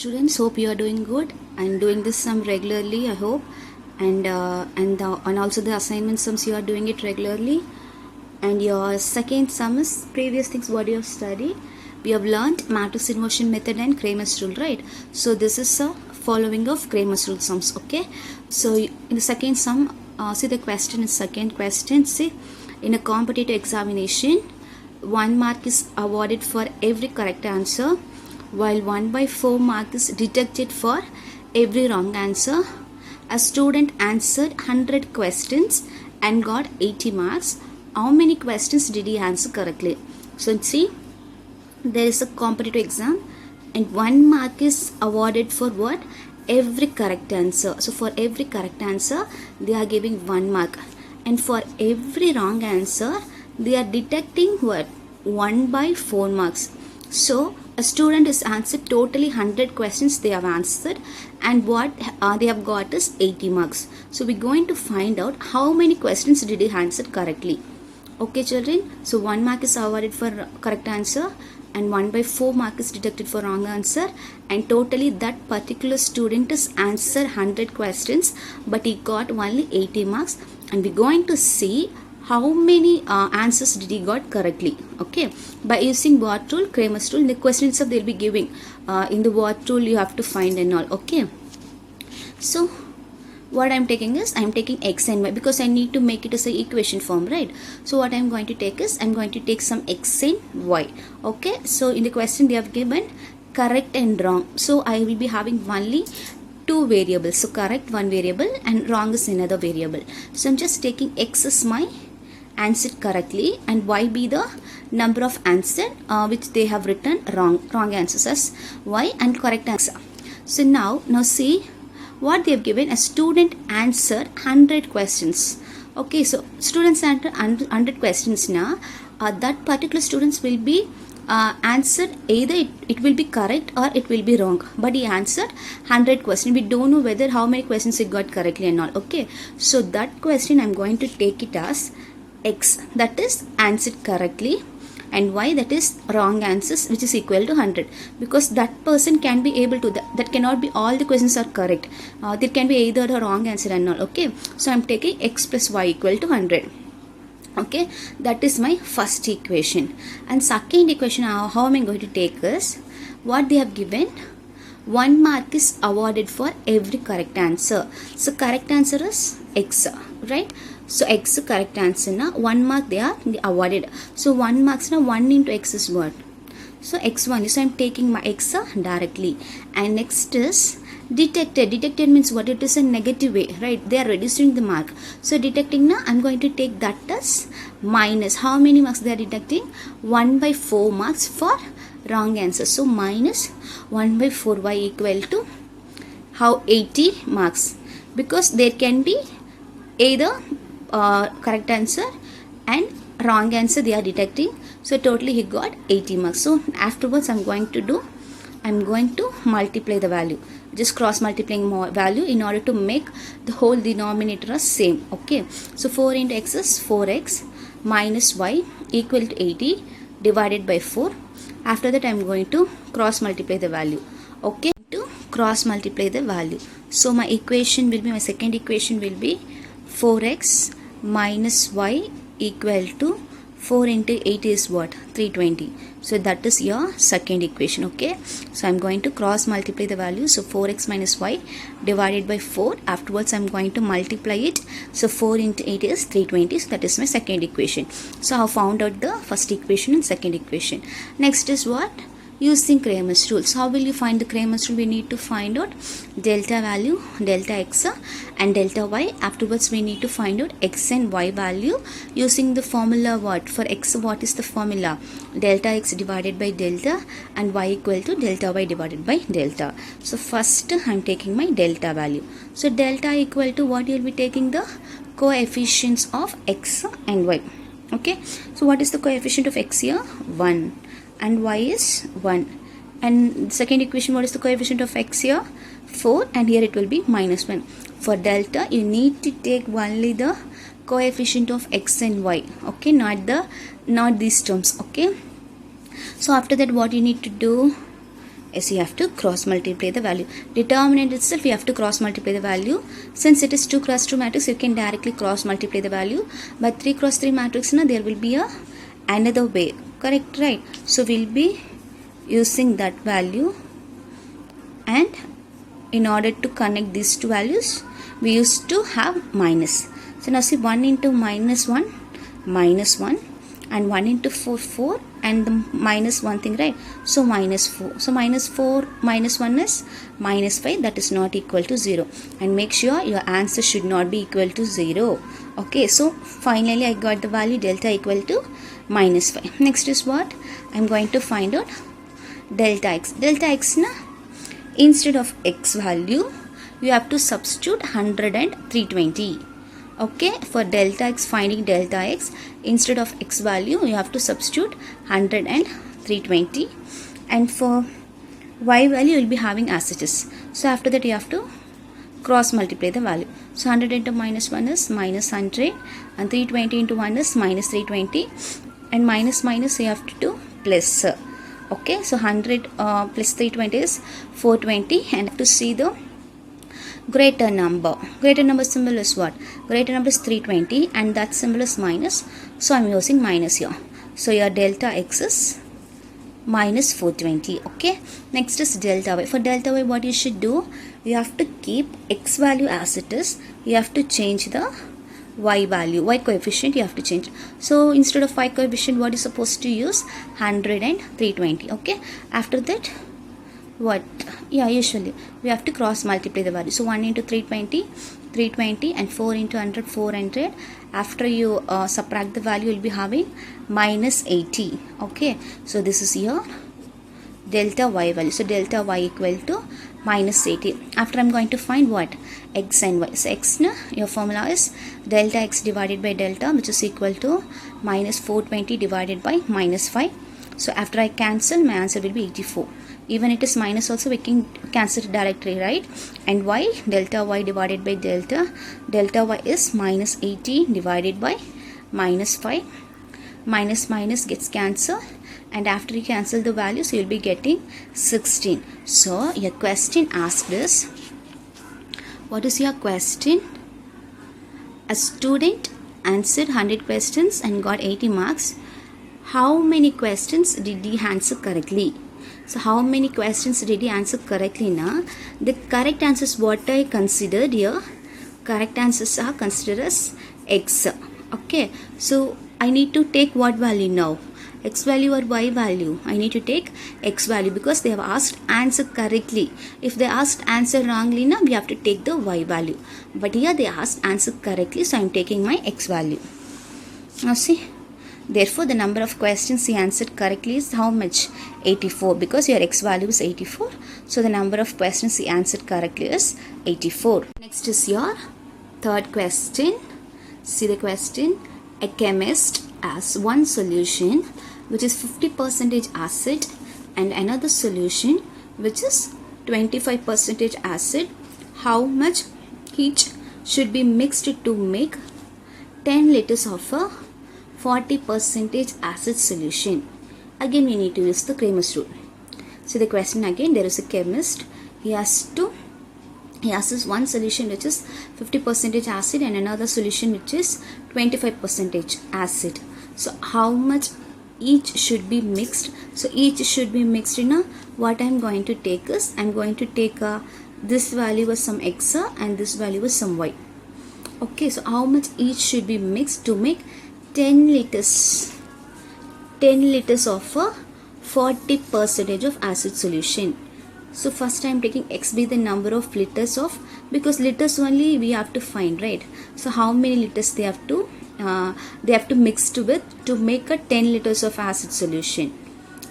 students, hope you are doing good and doing this sum regularly, I hope, and also the assignment sums you are doing it regularly. And your second sum is previous things what you have studied. We have learned matrix inversion method and Cramer's rule, right? So this is a following of Cramer's rule sums. Okay, so in the second sum, see the question is second question. See, in a competitive examination, 1 mark is awarded for every correct answer, while 1/4 mark is deducted for every wrong answer. A student answered 100 questions and got 80 marks. How many questions did he answer correctly? So see, there is a competitive exam and 1 mark is awarded for what? Every correct answer. So for every correct answer they are giving 1 mark, and for every wrong answer they are deducting what? 1/4 marks. So a student is answered totally 100 questions they have answered, and what they have got is 80 marks. So we're going to find out how many questions did he answer correctly. Okay children, so 1 mark is awarded for correct answer and 1/4 mark is deducted for wrong answer, and totally that particular student is answered 100 questions but he got only 80 marks, and we're going to see how many answers did he got correctly. Okay, by using what rule? Cramer's rule. The questions of they'll be giving in the what rule you have to find and all. Okay, so what I'm taking is I'm taking x and y because I need to make it as an equation form, right? So what I'm going to take is I'm going to take some x and y. Okay, so in the question they have given correct and wrong, so I will be having only two variables. So correct one variable and wrong is another variable. So I'm just taking x as my answered correctly and y be the number of answered which they have written wrong answers as y and correct answer. So now see what they have given. A student answered 100 questions. Okay, so students answered 100 questions. Now that particular students will be answered either it will be correct or it will be wrong, but he answered 100 questions. We don't know whether how many questions he got correctly and all. Okay, so that question I'm going to take it as x, that is answered correctly, and y, that is wrong answers, which is equal to 100, because that person can be able to that cannot be all the questions are correct. There can be either a wrong answer and all. Okay, so I'm taking x plus y equal to 100. Okay, that is my first equation. And second equation, how am I going to take is what they have given. 1 mark is awarded for every correct answer. So correct answer is x, right? So x correct answer na 1 mark they are awarded. So 1 marks na 1 into x is what? So x1. So I'm taking my x directly. And next is detected. Detected means what? It is a negative way, right? They are reducing the mark. So detecting na I'm going to take that as minus. How many marks they are deducting? 1/4 marks for wrong answer. So minus 1/4 y equal to how? 80 marks, because there can be either correct answer and wrong answer they are detecting. So totally he got 80 marks. So afterwards I'm going to multiply the value, just cross multiplying more value in order to make the whole denominator as same. Okay, so 4 into x is 4x minus y equal to 80 divided by 4. After that I'm going to cross multiply the value. Okay, to cross multiply the value. So my equation will be, my second equation will be 4x minus y equal to 4 into 8 is what? 320. So that is your second equation. Okay, so I'm going to cross multiply the value. So 4x minus y divided by 4. Afterwards I'm going to multiply it. So 4 into 8 is 320. So that is my second equation. So I have found out the first equation and second equation. Next is what? Using Cramer's rule. So how will you find the Cramer's rule? We need to find out delta value, delta x and delta y. Afterwards we need to find out x and y value using the formula what? For x, what is the formula? Delta x divided by delta and y equal to delta y divided by delta. So first I'm taking my delta value. So delta equal to what? You'll be taking the coefficients of x and y. Okay, so what is the coefficient of x here? 1. And y is 1. And second equation, what is the coefficient of x here? 4, and here it will be minus 1. For delta you need to take only the coefficient of x and y. Okay, not these terms. Okay, so after that what you need to do? Yes, you have to cross multiply the value. Determinant itself, you have to cross multiply the value. Since it is 2 cross 2 matrix, you can directly cross multiply the value. But 3 cross 3 matrix, na, there will be another way. Correct, right? So we'll be using that value, and in order to connect these two values, we used to have minus. So now see, 1 into minus 1, and 1 into 4, 4, and the minus one thing, right? So minus 4. So minus 4 minus 1 is minus 5. That is not equal to 0. And make sure your answer should not be equal to 0. Okay, so finally I got the value delta equal to minus 5. Next is what? I'm going to find out delta x. Delta x, na, instead of x value, you have to substitute 100 and 320. Okay, for delta x, finding delta x, instead of x value, you have to substitute 100 and 320. And for y value, you will be having as it is. So after that, you have to cross multiply the value. So 100 into minus 1 is minus 100, and 320 into 1 is minus 320, and minus minus you have to do plus. Okay, so 100 plus 320 is 420, and to see the greater number. Greater number symbol is what? Greater number is 320, and that symbol is minus. So I'm using minus here. So your delta x is minus 420. Okay. Next is delta y. For delta y, what you should do? You have to keep x value as it is. You have to change the y value, y coefficient you have to change. So instead of y coefficient, what is supposed to use? 100 and 320. Okay. After that, what? Yeah, usually we have to cross multiply the value. So 1 into 320, 320, and 4 into 100, 400. After you subtract the value, you'll be having minus 80. Okay, so this is your delta y value. So delta y equal to minus 80. After I'm going to find what? X and y. So x, na, your formula is delta x divided by delta, which is equal to minus 420 divided by minus 5. So after I cancel, my answer will be 84. Even it is minus also, we can cancel it directly, right? And y, delta y divided by delta y is minus 80 divided by minus 5. Minus minus gets cancelled, and after you cancel the values, you will be getting 16. So your question asked is, what is your question? A student answered 100 questions and got 80 marks. How many questions did he answer correctly? So how many questions did he answer correctly now? The correct answers what I considered here. Correct answers are considered as x. Okay. So I need to take what value now? X value or y value? I need to take x value because they have asked answer correctly. If they asked answer wrongly, now we have to take the y value. But here they asked answer correctly, so I am taking my x value. Now see. Therefore, the number of questions he answered correctly is how much? 84, because your x value is 84. So the number of questions he answered correctly is 84. Next is your third question. See the question. A chemist has one solution which is 50% acid and another solution which is 25% acid. How much each should be mixed to make 10 liters of a 40% acid solution? Again, we need to use the Cramer's rule. So the question again, there is a chemist. He has this one solution which is 50% acid and another solution which is 25% acid. So how much each should be mixed? So each should be mixed in a, what I am going to take is, I am going to take this value as some x and this value as some y. Okay, so how much each should be mixed to make 10 liters of a 40% of acid solution. So first I am taking x be the number of liters of, because liters only we have to find, right? So how many liters they have to mix with to make a 10 liters of acid solution.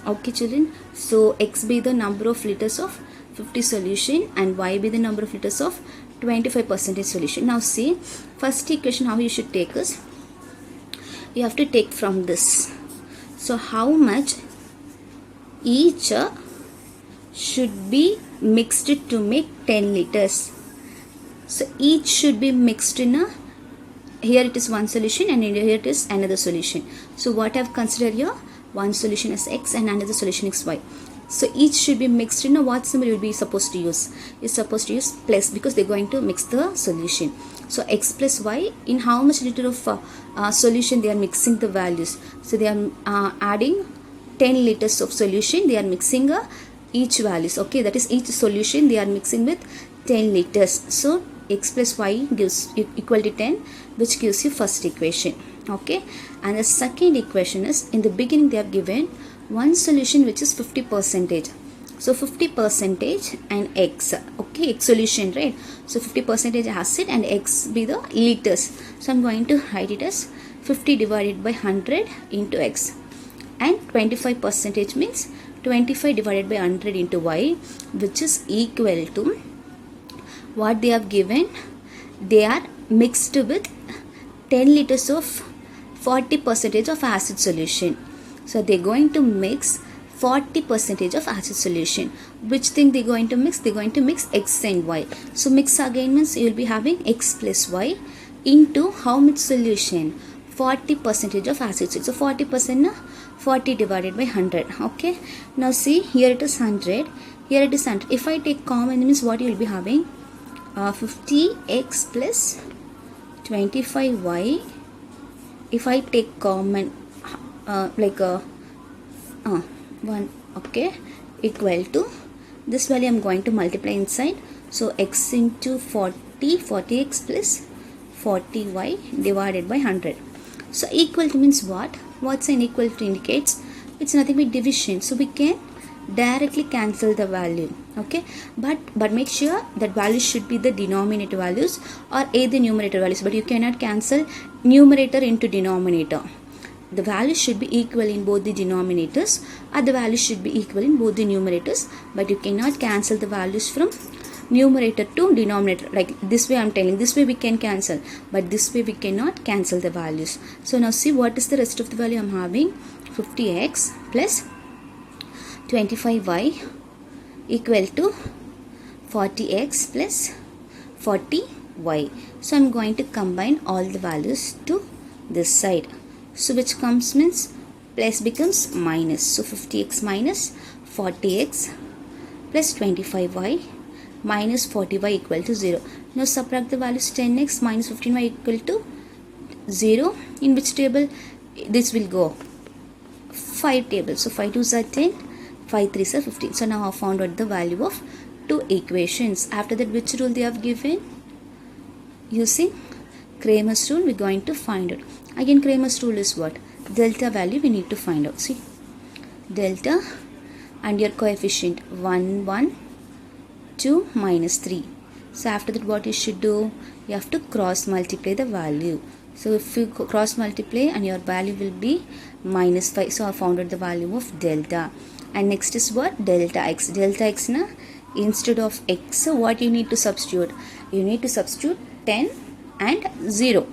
Okay children, so x be the number of liters of 50 solution and y be the number of liters of 25% solution. Now see, first equation how you should take is, you have to take from this. So how much each should be mixed to make 10 liters. So each should be mixed in a, here it is one solution and here it is another solution. So what I have considered here, one solution is x and another solution is y. So each should be mixed. You know what symbol you will be supposed to use? You're supposed to use plus, because they're going to mix the solution. So x plus y, in how much liter of solution they are mixing the values? So they are adding 10 liters of solution. They are mixing each values. Okay, that is each solution they are mixing with 10 liters. So x plus y gives equal to 10, which gives you first equation. Okay, and the second equation is, in the beginning they have given one solution which is 50%. So 50% and x. Okay, x solution, right? So 50% acid and x be the liters. So I'm going to write it as 50 divided by 100 into x, and 25% means 25 divided by 100 into y, which is equal to what they have given. They are mixed with 10 liters of 40% of acid solution. So they're going to mix 40% of acid solution. Which thing they're going to mix? They're going to mix x and y. So mix again means you will be having x plus y into how much solution? 40% of acid. So 40%, 40 divided by 100. Okay, now see, here it is 100, here it is 100. If I take common, means what you will be having? 50x plus 25y. If I take common, one, okay, equal to this value I'm going to multiply inside. So x into 40x plus 40y divided by 100. So equal to means what? What's an equal to indicates? It's nothing but division. So we can directly cancel the value. Okay, but make sure that values should be the denominator values or the numerator values, but you cannot cancel numerator into denominator. The values should be equal in both the denominators, or the values should be equal in both the numerators, but you cannot cancel the values from numerator to denominator. Like this way I'm telling, this way we can cancel, but this way we cannot cancel the values. So now see, what is the rest of the value I'm having? 50x plus 25y equal to 40x plus 40y. So I'm going to combine all the values to this side. So which comes means plus becomes minus. So 50x minus 40x plus 25y minus 40y equal to 0. Now subtract the values. 10x minus 15y equal to 0. In which table this will go? 5 tables. So 5 2s are 10, 5 3s are 15. So now I found out the value of two equations. After that, which rule they have given? Using Cramer's rule we're going to find out. Again, Cramer's rule is what? Delta value we need to find out. See, delta and your coefficient 1 1 2 minus 3. So after that, what you should do? You have to cross multiply the value. So if you cross multiply, and your value will be minus 5. So I found out the value of delta. And next is what? Delta x. Delta x na, instead of x, so what you need to substitute? You need to substitute 10 and 0,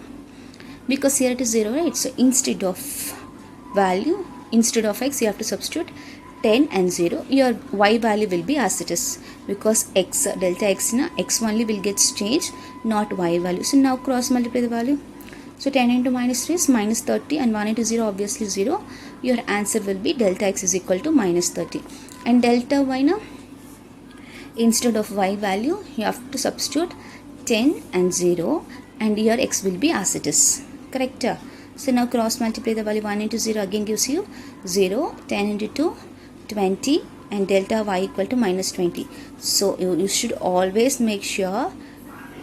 because here it is 0, right? So instead of value, instead of x, you have to substitute 10 and 0. Your y value will be as it is, because x, delta x na, x only will get changed, not y value. So now cross multiply the value. So 10 into minus 3 is minus 30, and 1 into 0 obviously 0. Your answer will be delta x is equal to minus 30. And delta y na, instead of y value, you have to substitute 10 and 0, and your x will be as it is. Correct? So now cross multiply the value. 1 into 0 again gives you 0. 10 into 2, 20, and delta y equal to minus 20. So you should always make sure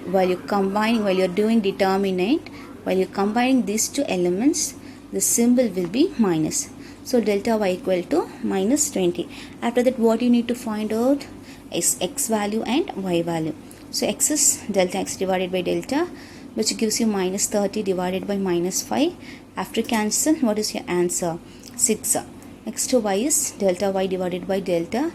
while you're doing determinant, while you're combining these two elements, the symbol will be minus. So delta y equal to minus 20. After that, what you need to find out is x value and y value. So x is delta x divided by delta, which gives you minus 30 divided by minus 5. After cancel, what is your answer? 6. Next to y is delta y divided by delta,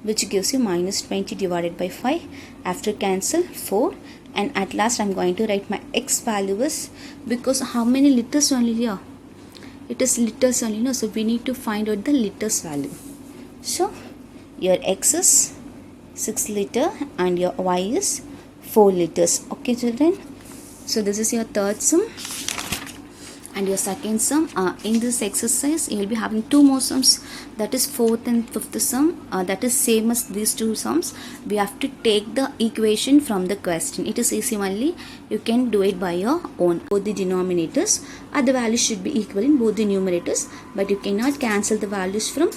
which gives you minus 20 divided by 5. After cancel, 4. And at last I'm going to write my x value is, because how many liters only here? It is liters only, no? So we need to find out the liters value. So your x is 6 liter and your y is 4 liters. Okay children, so this is your third sum. and your second sum. In this exercise you will be having two more sums, that is fourth and fifth sum, that is same as these two sums. We have to take the equation from the question. It is easy only, you can do it by your own. Both the denominators the values should be equal in both the numerators, but you cannot cancel the values from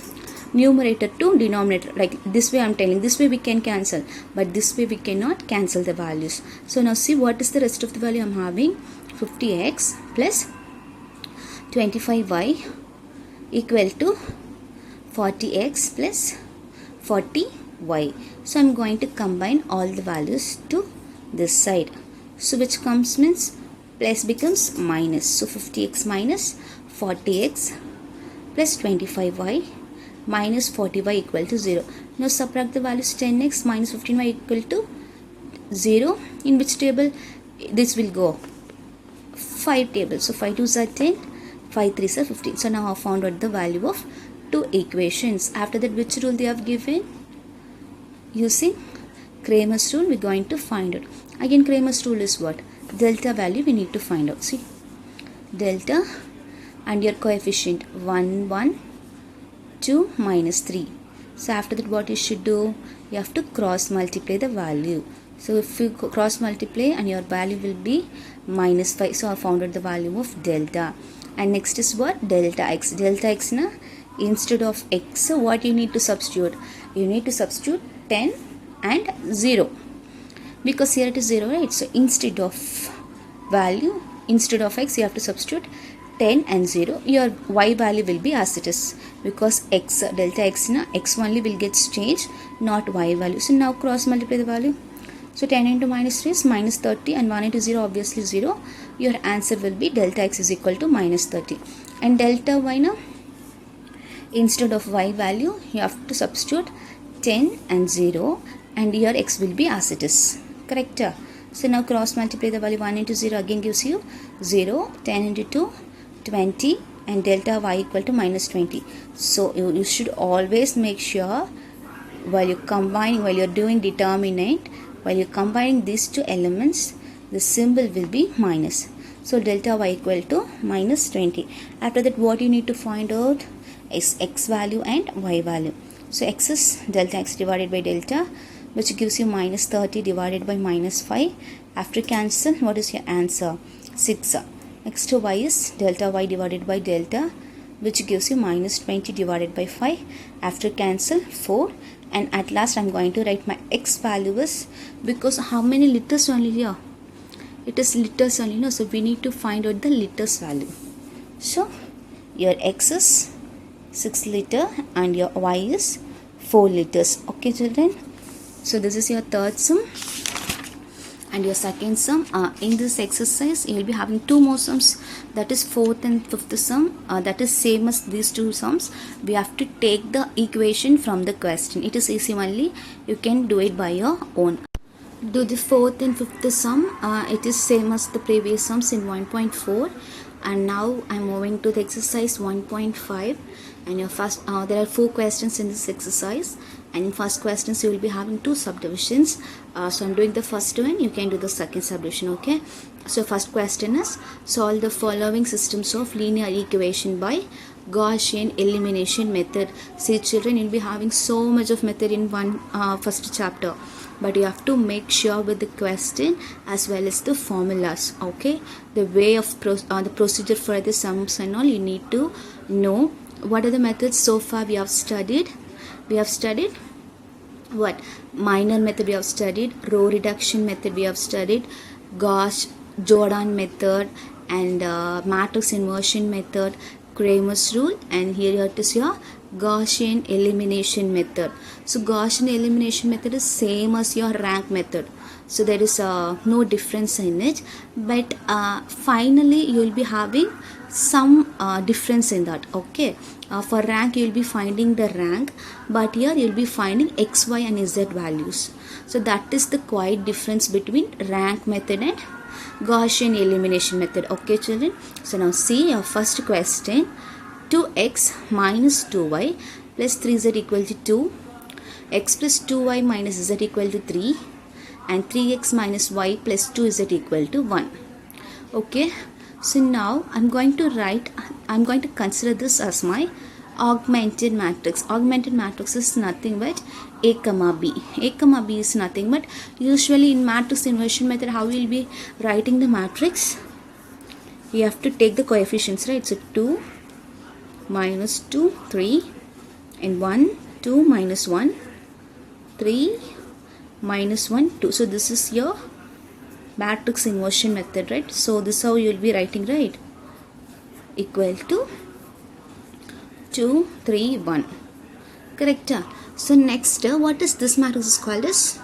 numerator to denominator. Like this way I'm telling, this way we can cancel, but this way we cannot cancel the values. So now see what is the rest of the value I'm having. 50x plus 25y equal to 40x plus 40y. So I'm going to combine all the values to this side. So which comes means plus becomes minus. So 50x minus 40x plus 25y minus 40y equal to 0. Now subtract the values. 10x minus 15y equal to 0. In which table this will go? 5 tables. So 5 2s are 10, 5 3s are 15. So now I have found out the value of two equations. After that, which rule they have given? Using Cramer's rule we are going to find out. Again Cramer's rule is what? Delta value we need to find out. See, delta and your coefficient 1 1 2 minus 3. So after that what you should do? You have to cross multiply the value. So if you cross multiply and your value will be minus 5. So I found out the value of delta. And next is what? Delta x. Delta x na, instead of x, so what you need to substitute? You need to substitute 10 and 0. Because here it is 0, right? So instead of value, instead of x, you have to substitute 10 and 0. Your y value will be as it is. Because x, delta x na, x only will get changed, not y value. So now cross multiply the value. So 10 into minus 3 is minus 30 and 1 into 0 obviously 0. Your answer will be delta x is equal to minus 30. And delta y now, instead of y value you have to substitute 10 and 0 and your x will be as it is. Correct? So now cross multiply the value. 1 into 0 again gives you 0. 10 into 2 20 and delta y equal to minus 20. So you should always make sure while you're combining, while you're doing determinant, while you're combining these two elements, the symbol will be minus. So delta y equal to minus 20. After that what you need to find out is x value and y value. So x is delta x divided by delta, which gives you minus 30 divided by minus 5. After cancel, what is your answer? 6. Next to y is delta y divided by delta, which gives you minus 20 divided by 5. After cancel, 4. And at last I'm going to write my x value is, because how many liters only here? It is liters only, no? So we need to find out the liters value. So your x is 6 liter and your y is 4 liters. Okay children? So this is your third sum and your second sum. In this exercise you will be having two more sums, that is fourth and fifth sum, that is same as these two sums. We have to take the equation from the question. It is easy only, you can do it by your own. Do the fourth and fifth sum. It is same as the previous sums in 1.4. and now I'm moving to the exercise 1.5. and your first there are 4 questions in this exercise, and in first questions you will be having 2 subdivisions. So I'm doing the first one, you can do the second subdivision. Okay, so first question is, solve the following systems of linear equation by Gaussian elimination method. See children, you'll be having so much of method in one first chapter, but you have to make sure with the question as well as the formulas. Okay, the way of the procedure for the sums and all, you need to know. What are the methods so far we have studied? We have studied what? Minor method we have studied, row reduction method we have studied, Gauss-Jordan method, and matrix inversion method, Cramer's rule, and here it is your Gaussian elimination method. So Gaussian elimination method is same as your rank method. So there is no difference in it, but finally you will be having some difference in that. Okay, for rank you will be finding the rank, but here you will be finding x, y and z values. So that is the quite difference between rank method and Gaussian elimination method. Okay children, so now see your first question. 2x minus 2y plus 3z equal to 2, x plus 2y minus z equal to 3, and 3x minus y plus 2z equal to 1. Okay, So now I'm going to consider this as my augmented matrix. Augmented matrix is nothing but A comma B. A comma B is nothing but, usually in matrix inversion method, how we will be writing the matrix? You have to take the coefficients, right? So 2 minus 2, 3, and 1, 2 minus 1, 3 minus 1, 2. So this is your matrix inversion method, right? So this is how you will be writing, right? Equal to 2, 3, 1. Correct? So next, what is this matrix is called as?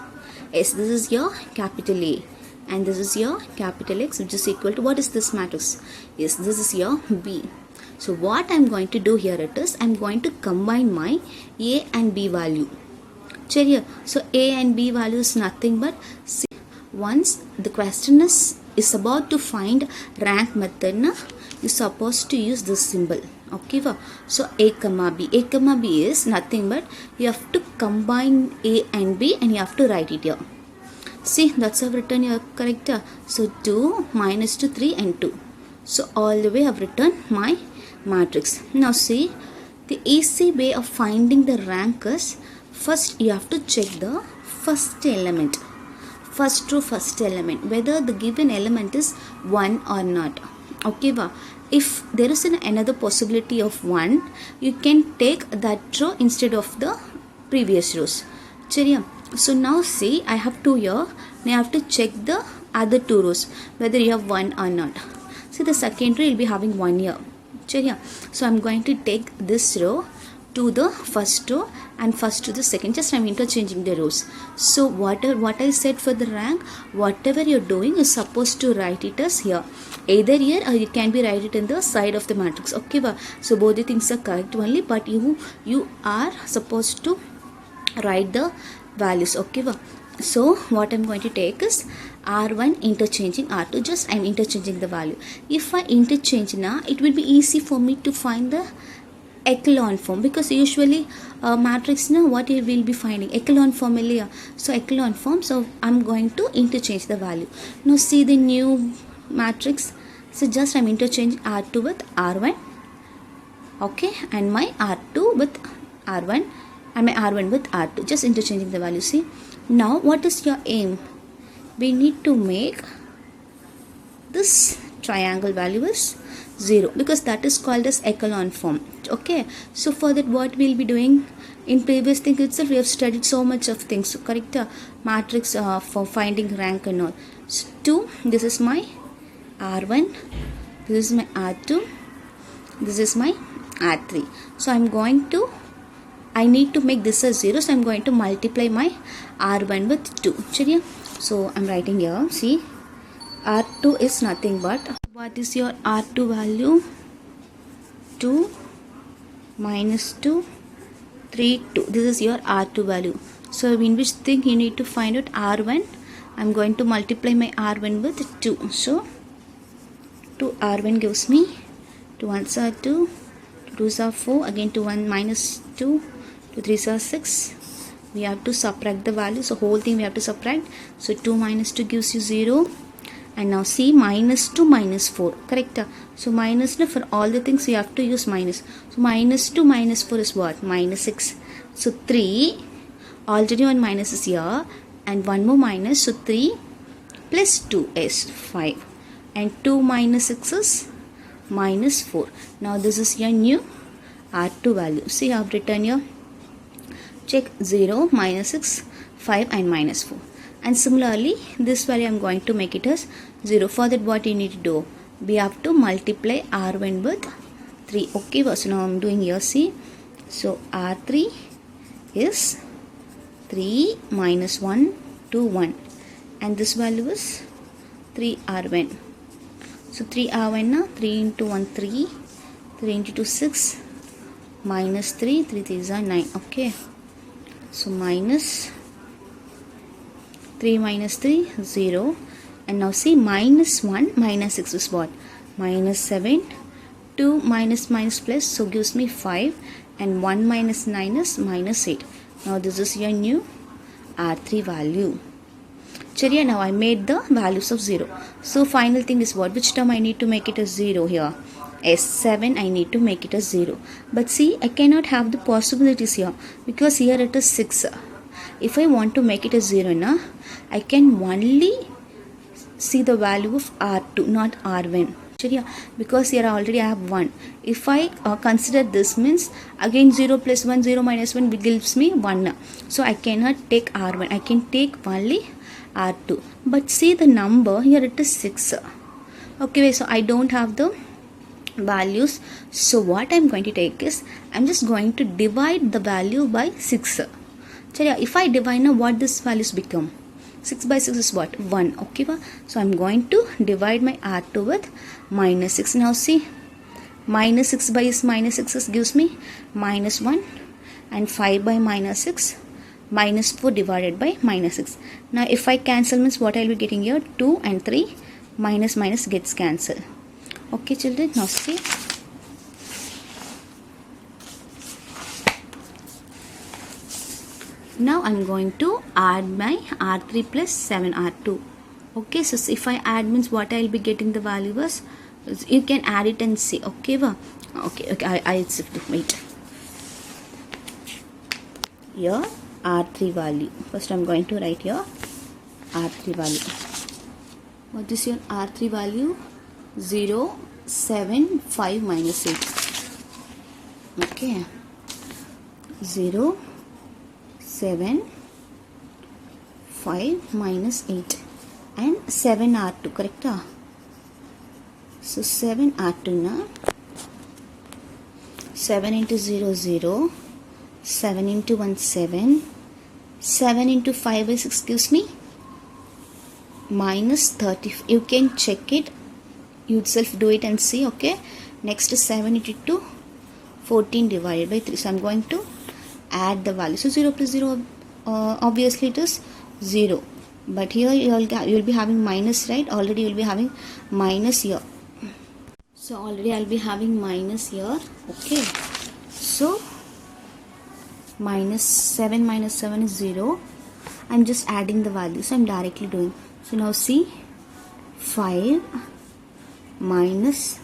Yes, this is your capital A. And this is your capital X, which is equal to, what is this matrix? Yes, this is your B. So what I am going to do here, it is, I am going to combine my A and B value. So A and B value is nothing but, see, once the question is about to find rank method, na, you're supposed to use this symbol. Okay, so A comma B. A comma B is nothing but, you have to combine A and B and you have to write it here. See, that's how I've written here, correct? So 2 minus 2, 3 and 2. So all the way I've written my matrix. Now see, the easy way of finding the rank is, first you have to check the first element. First row, first element, whether the given element is 1 or not. Okay, if there is another possibility of 1, you can take that row instead of the previous rows. So now see, I have 2 here. Now I have to check the other 2 rows, whether you have 1 or not. See, the second row will be having 1 here. So I'm going to take this row to the first row and first to the second. Just I'm interchanging the rows. So what I said for the rank, whatever you're doing is supposed to write it as here. Either here or you can be write it in the side of the matrix. Okay, so both the things are correct only, but you are supposed to write the values. Okay, so what I'm going to take is R1 interchanging R2. Just I'm interchanging the value. If I interchange now, it will be easy for me to find the echelon form, because usually matrix, now what you will be finding echelon form. So echelon form, so I'm going to interchange the value. Now see the new matrix. So just I'm interchanging R2 with R1, okay, and my R2 with R1 and my R1 with R2. Just interchanging the value. See, now what is your aim? We need to make this triangle value is 0, because that is called as echelon form. Okay, so for that, what we'll be doing, in previous thing itself we have studied so much of things. So correct, matrix for finding rank and all. So 2, this is my R1, this is my R2, this is my R3. So I need to make this as 0, so I'm going to multiply my R1 with 2. So I'm writing here, see, R2 is nothing but, what is your R2 value? 2 minus 2, 3, 2. This is your R2 value. So in which thing you need to find out R1? I'm going to multiply my R1 with 2. So 2 R1 gives me 2 1s are 2, 2 2s are 4, again 2 1 minus 2, 2 3s are 6. We have to subtract the value, so whole thing we have to subtract. So 2 minus 2 gives you 0. And now see, minus 2 minus 4, correct? So minus, for all the things you have to use minus. So minus 2 minus 4 is what? Minus 6. So 3, already one minus is here, and one more minus. So 3 plus 2 is 5, and 2 minus 6 is minus 4. Now this is your new R2 value. See, I have written here, check 0, minus 6, 5 and minus 4. And similarly, this value I am going to make it as 0. For that, what you need to do? We have to multiply R1 with 3. Okay, so now I am doing here, see. So R3 is 3 minus 1, 2, 1. And this value is 3R1. So 3R1 now, 3 into 1, 3. 3 into 2, 6. Minus 3, 3 3s are 9. Okay. So minus 3 minus 3, 0. And now see, minus 1 minus 6 is what? Minus 7. 2 minus minus plus, so gives me 5. And 1 minus 9 is minus 8. Now this is your new R3 value. Chariya, now I made the values of 0. So final thing is what? Which term I need to make it as 0 here? S7 I need to make it as 0. But see, I cannot have the possibilities here because here it is 6. If I want to make it as 0 now, I can only see the value of R2, not R1. Because here I already have 1. If I consider this, means again 0 plus 1, 0 minus 1 gives me 1. So I cannot take R1. I can take only R2. But see the number here, it is 6. Okay, so I don't have the values. So what I'm going to take is, I'm just going to divide the value by 6. If I divide now, what this values become? 6 by 6 is what? 1. Okay, so I'm going to divide my R2 with minus 6. Now see, minus 6 by minus 6 gives me minus 1, and 5 by minus 6, minus 4 divided by minus 6. Now if I cancel, means what I'll be getting here? 2 and 3, minus minus gets cancelled. Okay children, now see. Now I'm going to add my R3 plus 7R2. Okay, so if I add, means what I'll be getting the value was, you can add it and see. Okay, okay, I'll wait. Here R3 value. First I'm going to write here R3 value. What is your R3 value? 0, 7, 5 minus 8. Okay. 0, 7, 5 minus 8 and 7 R2, correct? So 7 R2 na, 7 into 0 0, 7 into 1 7, 7 into 5 by 6 gives me minus 30. You can check it, you itself do it and see. Okay, next is 7 into 2, 14 divided by 3. So I'm going to add the value. So 0 plus 0, obviously it is 0, but here you will be having minus, right? Already you will be having minus here. So already I'll be having minus here. Okay, so minus 7 minus 7 is 0. I'm just adding the value, so I'm directly doing. So now see, 5 minus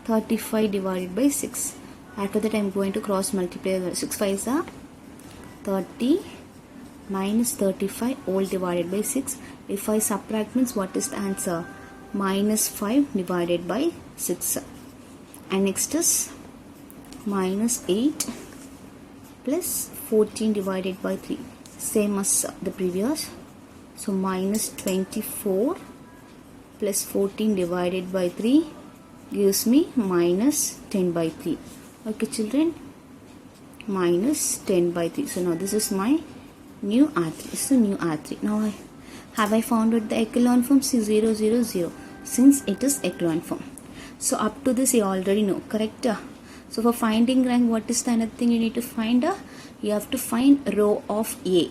35 divided by 6. After that I'm going to cross multiply. 6 5s are 30 minus 35 all divided by 6. If I subtract, means what is the answer? Minus 5 divided by 6. And next is minus 8 plus 14 divided by 3. Same as the previous. So minus 24 plus 14 divided by 3 gives me minus 10 by 3. Okay children, minus 10 by 3. So now this is my new R3. This is a new R3. Now have I found out the echelon form? C 0 0 0, since it is echelon form. So up to this you already know, correct? So for finding rank, what is the another thing you need to find? You have to find row of A,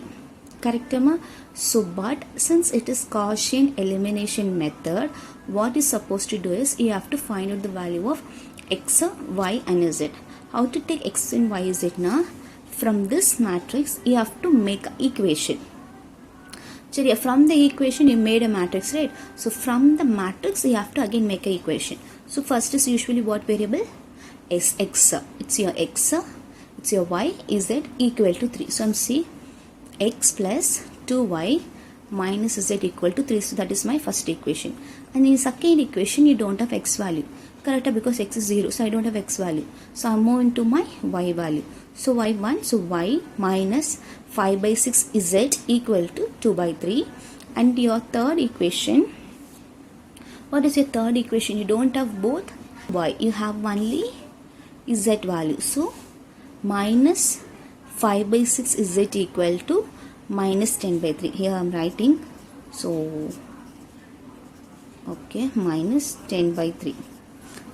correct ma? So but since it is Gaussian elimination method, what is supposed to do is you have to find out the value of x, y and z. How to take x and y z now? From this matrix you have to make an equation. From the equation you made a matrix, right? So from the matrix you have to again make an equation. So first is usually what variable? Is x. It's your x, it's your y, z equal to 3. So I'm see x plus 2y minus z equal to 3. So that is my first equation. And in second equation you don't have x value, correct? Because x is 0, so I don't have x value. So I'm moving to my y value. So y1, so y minus 5 by 6 z equal to 2 by 3. And your third equation, what is your third equation? You don't have both y, you have only z value. So minus 5 by 6 z equal to minus 10 by 3. Here I am writing. So okay, minus 10 by 3.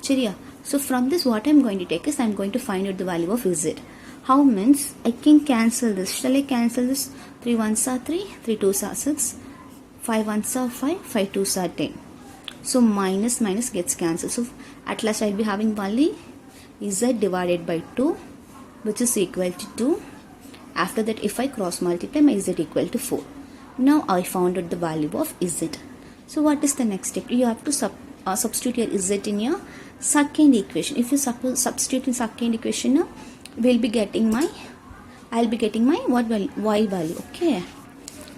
Chariya. So from this what I am going to take is I am going to find out the value of z. How means I can cancel this. Shall I cancel this? 3 1s are 3, 3 2s are 6, 5 1s are 5, 5 2s are 10. So minus minus gets cancelled. So at last I will be having only z divided by 2, which is equal to 2. After that if I cross multiply, my z equal to 4. Now I found out the value of z. So what is the next step? You have to substitute your z in your second equation. If you substitute in second equation, I'll be getting my what value? Y value. Okay.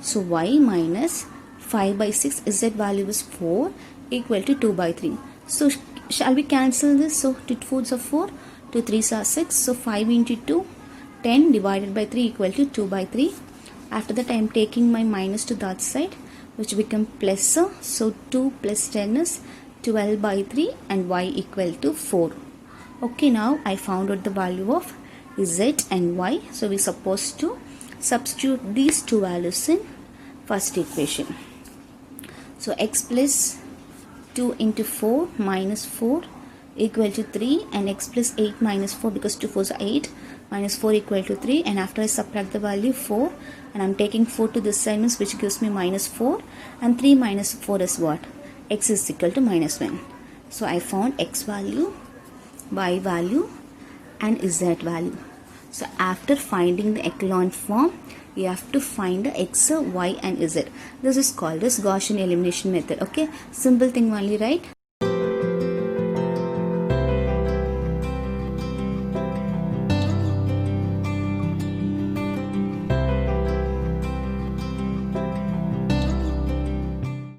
So y minus 5 by 6, z value is 4, equal to 2 by 3. So shall we cancel this? So 2 4s are 4, 2 3s are 6. So 5 into 2, 10 divided by 3 equal to 2 by 3. After that I am taking my minus to that side, which become plus. So 2 plus 10 is 12 by 3 and y equal to 4. Okay, now I found out the value of z and y. So we supposed to substitute these two values in first equation. So x plus 2 into 4 minus 4 equal to 3, and x plus 8 minus 4, because 2 4s are 8, minus 4 equal to 3, and after I subtract the value 4, and I'm taking 4 to this side, means which gives me minus 4, and 3 minus 4 is what? X is equal to minus 1. So I found x value, y value and z value. So after finding the echelon form, you have to find the x, y and z. This is called as Gaussian elimination method. Okay, simple thing only, right?